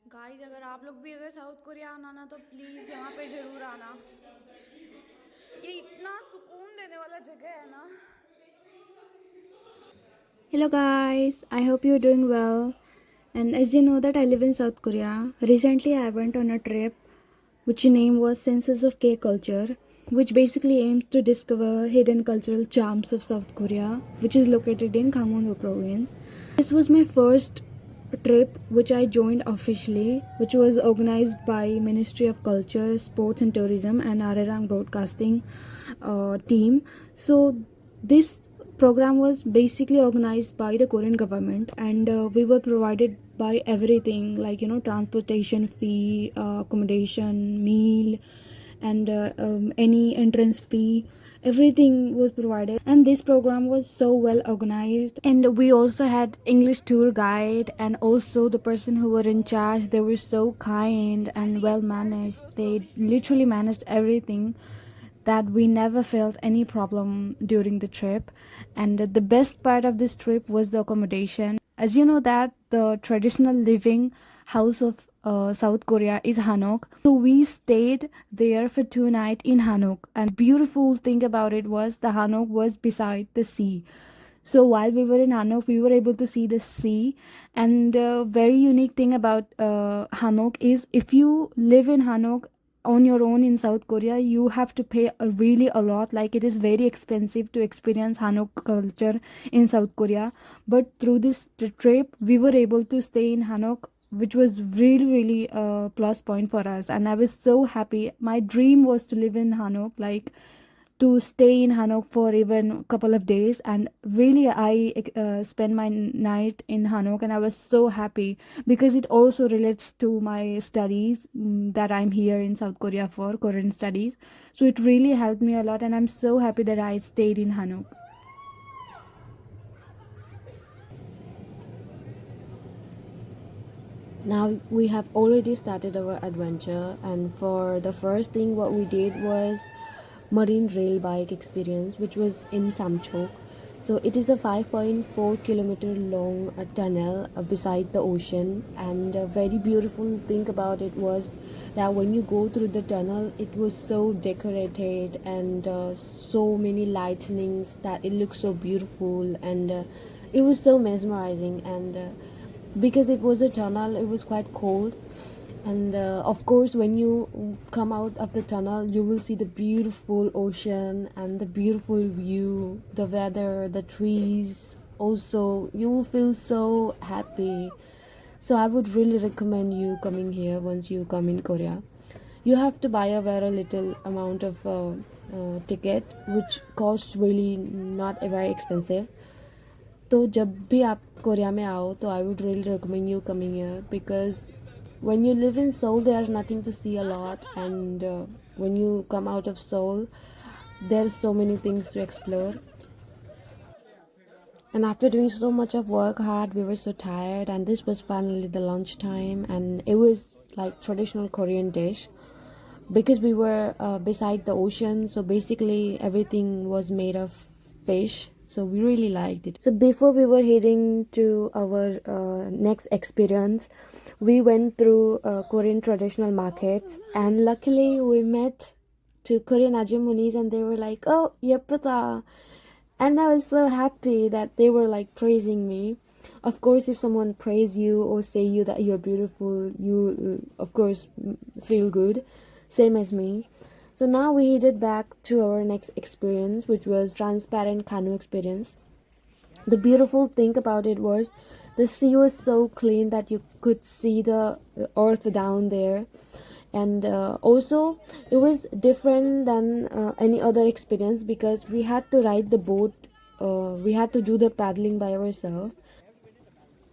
Guys अगर आप लोग भी अगर साउथ कोरिया आना ना तो प्लीज़ यहाँ पे ज़रूर आना। ये इतना सुकून देने वाला जगह है ना। Hello guys, I hope you're doing well. And as you know that I live in South Korea, recently I went on a trip which name was Senses of K Culture, which basically aims to discover hidden cultural charms of South Korea, which is located in Gangwon province. This was my first trip which I joined officially, which was organized by Ministry of Culture, Sports and Tourism and Arirang Broadcasting team. So this program was basically organized by the Korean government, and we were provided by everything like transportation fee, accommodation, meal, and any entrance fee. Everything was provided, and this program was so well organized. And we also had English tour guide, and also the person who were in charge, they were so kind and well managed. They literally managed everything, that we never felt any problem during the trip. And the best part of this trip was the accommodation. As you know that the traditional living house of South Korea is Hanok. So we stayed there for 2 nights in Hanok. And beautiful thing about it was the Hanok was beside the sea. So while we were in Hanok, we were able to see the sea. And very unique thing about Hanok is if you live in Hanok on your own in South Korea, you have to pay really a lot. Like it is very expensive to experience Hanok culture in South Korea. But through this trip, we were able to stay in Hanok, which was really a plus point for us. And I was so happy. My dream was to live in Hanok, like to stay in Hanok for even a couple of days. And really I spent my night in Hanok, and I was so happy because it also relates to my studies, that I'm here in South Korea for Korean studies. So it really helped me a lot, and I'm so happy that I stayed in Hanok. Now we have already started our adventure, and for the first thing what we did was marine rail bike experience, which was in Samchok. So it is a 5.4 kilometer long tunnel beside the ocean, and a very beautiful thing about it was that when you go through the tunnel, it was so decorated, and so many lightnings that it looks so beautiful, and it was so mesmerizing. And because it was a tunnel, it was quite cold. And of course when you come out of the tunnel, you will see the beautiful ocean and the beautiful view, the weather, the trees. Also you will feel so happy. So I would really recommend you coming here. Once you come in Korea, you have to buy a very little amount of ticket, which costs really not a very expensive. तो जब भी आप Korea में आओ तो I would really recommend you coming here, because when you live in Seoul there's nothing to see a lot, and when you come out of Seoul there's so many things to explore. And after doing so much of work hard, we were so tired, and this was finally the lunch time, and it was like traditional Korean dish because we were beside the ocean. So basically everything was made of fish, so we really liked it. So before we were heading to our next experience, we went through Korean traditional markets, and luckily we met two Korean ajumonis, and they were like, oh 예쁘다. And I was so happy that they were like praising me. Of course if someone praise you or say you that you're beautiful, you of course feel good, same as me. So now we headed back to our next experience, which was transparent canoe experience. The beautiful thing about it was the sea was so clean that you could see the earth down there. And also it was different than any other experience because we had to ride the boat, we had to do the paddling by ourselves.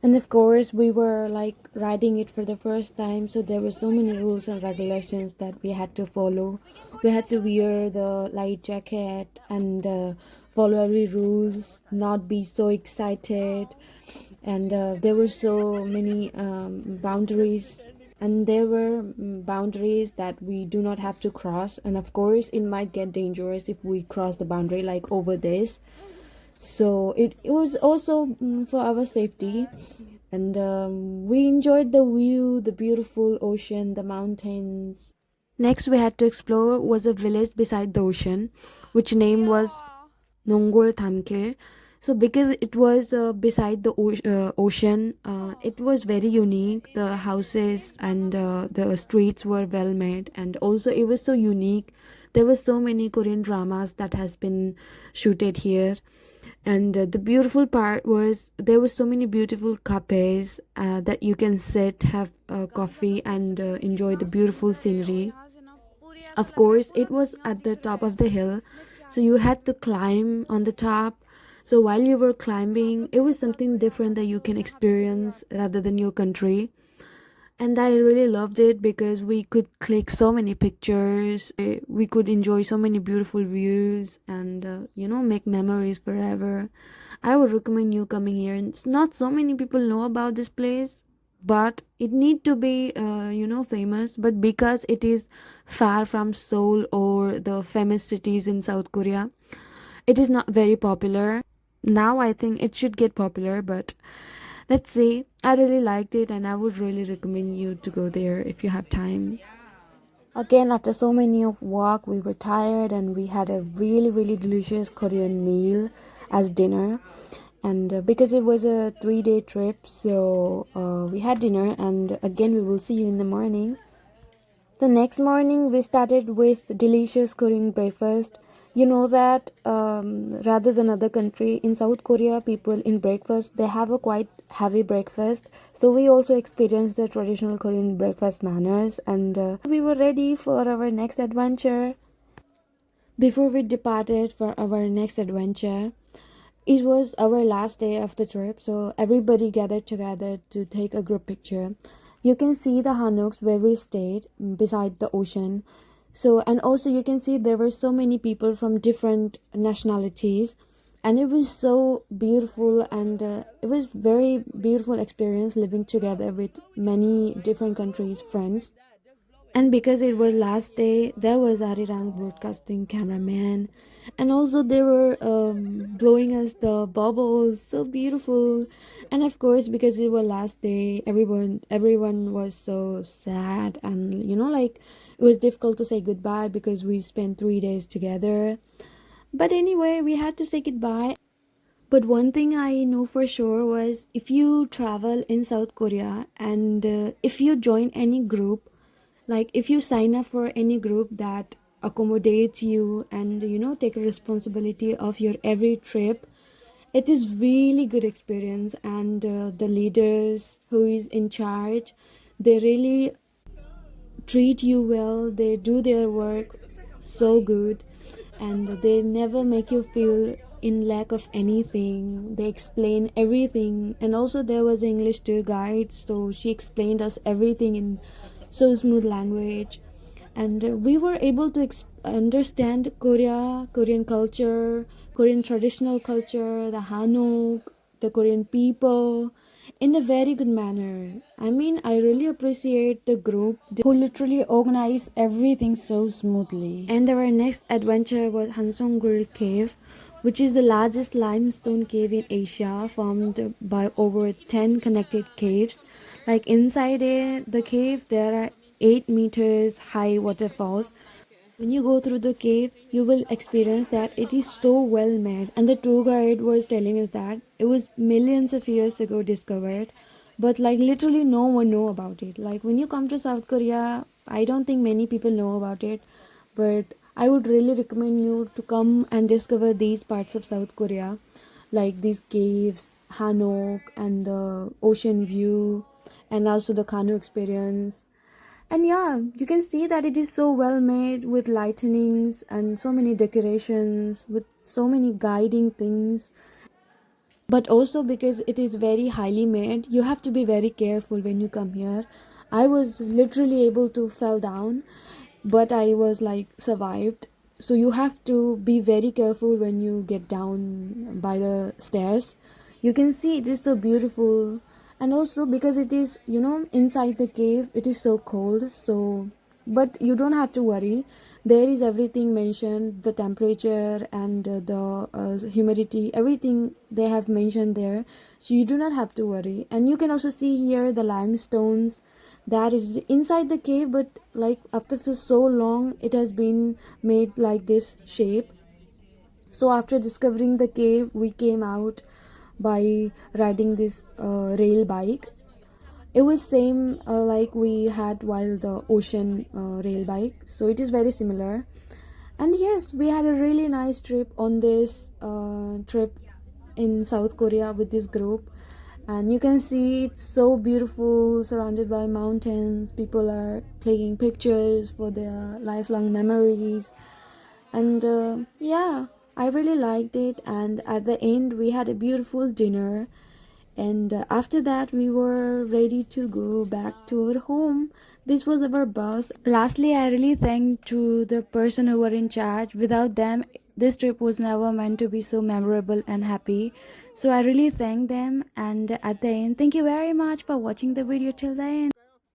And of course we were like riding it for the first time, so there were so many rules and regulations that we had to follow. We had to wear the light jacket and follow every rules, not be so excited. And there were so many boundaries, and there were boundaries that we do not have to cross. And of course it might get dangerous if we cross the boundary like over this. So it was also for our safety. and we enjoyed the view, the beautiful ocean, the mountains. Next we had to explore was a village beside the ocean, which name was Nongol Thamkir. So because it was beside the ocean, it was very unique. The houses and the streets were well made, and also it was so unique. There were so many Korean dramas that has been shooted here, and the beautiful part was there were so many beautiful cafes that you can sit, have coffee, and enjoy the beautiful scenery. यहाँ से ना पूरी ऐसा Of लग रहा है course, पूरा it was दुनिया at the दिख रहा top है of the hill, मैं so चांद you पे had to climb on the top. So while you were climbing, it was south something Korea different आना that you तो can यहाँ पे जरूर experience आना। rather than your country. And I really loved it because we could click so many pictures, we could enjoy so many beautiful views, and make memories forever. I would recommend you coming here. And it's not so many people know about this place, but it need to be famous. But because it is far from Seoul or the famous cities in South Korea, it is not very popular. Now I think it should get popular, but let's see. I really liked it, and I would really recommend you to go there if you have time. Again, after so many of walk, we were tired, and we had a really, really delicious Korean meal as dinner. And because it was a 3-day trip, so we had dinner, and again, we will see you in the morning. The next morning, we started with delicious Korean breakfast. You know that rather than other country, in South Korea, people in breakfast they have a quite heavy breakfast. So we also experienced the traditional Korean breakfast manners, and we were ready for our next adventure. Before we departed for our next adventure, it was our last day of the trip, so everybody gathered together to take a group picture. You can see the Hanuks where we stayed beside the ocean. So, and also you can see there were so many people from different nationalities, and it was so beautiful, and it was very beautiful experience living together with many different countries, friends. And because it was last day, there was Arirang Broadcasting cameraman, and also they were blowing us the bubbles, so beautiful. And of course, because it was last day, everyone was so sad, and like it was difficult to say goodbye because we spent 3 days together. But anyway, we had to say goodbye. But one thing I know for sure was if you travel in South Korea and if you join any group, like if you sign up for any group that accommodates you and take responsibility of your every trip, it is really good experience. And the leaders who is in charge, they really treat you well, they do their work so good, and they never make you feel in lack of anything. They explain everything, and also there was an English tour guide, so she explained us everything in so smooth language, and we were able to understand Korean culture, Korean traditional culture, the Hanok, the Korean people in a very good manner. I mean, I really appreciate the group who literally organize everything so smoothly. And our next adventure was Hansongul Cave, which is the largest limestone cave in Asia, formed by over 10 connected caves. Like inside the cave, there are 8 meters high waterfalls. When you go through the cave, you will experience that it is so well made. And the tour guide was telling us that it was millions of years ago discovered, but like literally no one know about it. Like when you come to South Korea, I don't think many people know about it, but I would really recommend you to come and discover these parts of South Korea, like these caves, Hanok, and the ocean view, and also the Kano experience. And yeah, you can see that it is so well made with lightnings and so many decorations with so many guiding things. But also because it is very highly made, you have to be very careful when you come here. I was literally able to fell down, but I was like survived. So you have to be very careful when you get down by the stairs. You can see it is so beautiful, and also because it is inside the cave, it is so cold, so but you don't have to worry. There is everything mentioned, the temperature and the humidity, everything they have mentioned there, so you do not have to worry. And you can also see here the limestones that is inside the cave, but like after for so long it has been made like this shape. So after discovering the cave, we came out by riding this rail bike. It was same like we had while the ocean rail bike, so it is very similar. And yes, we had a really nice trip on this trip in South Korea with this group. And you can see it's so beautiful, surrounded by mountains. People are clicking pictures for their lifelong memories. And yeah, I really liked it. And at the end, we had a beautiful dinner. And after that, we were ready to go back to our home. This was our bus. Lastly, I really thank to the person who were in charge. Without them, this trip was never meant to be so memorable and happy. So I really thank them. And at the end, thank you very much for watching the video till the end.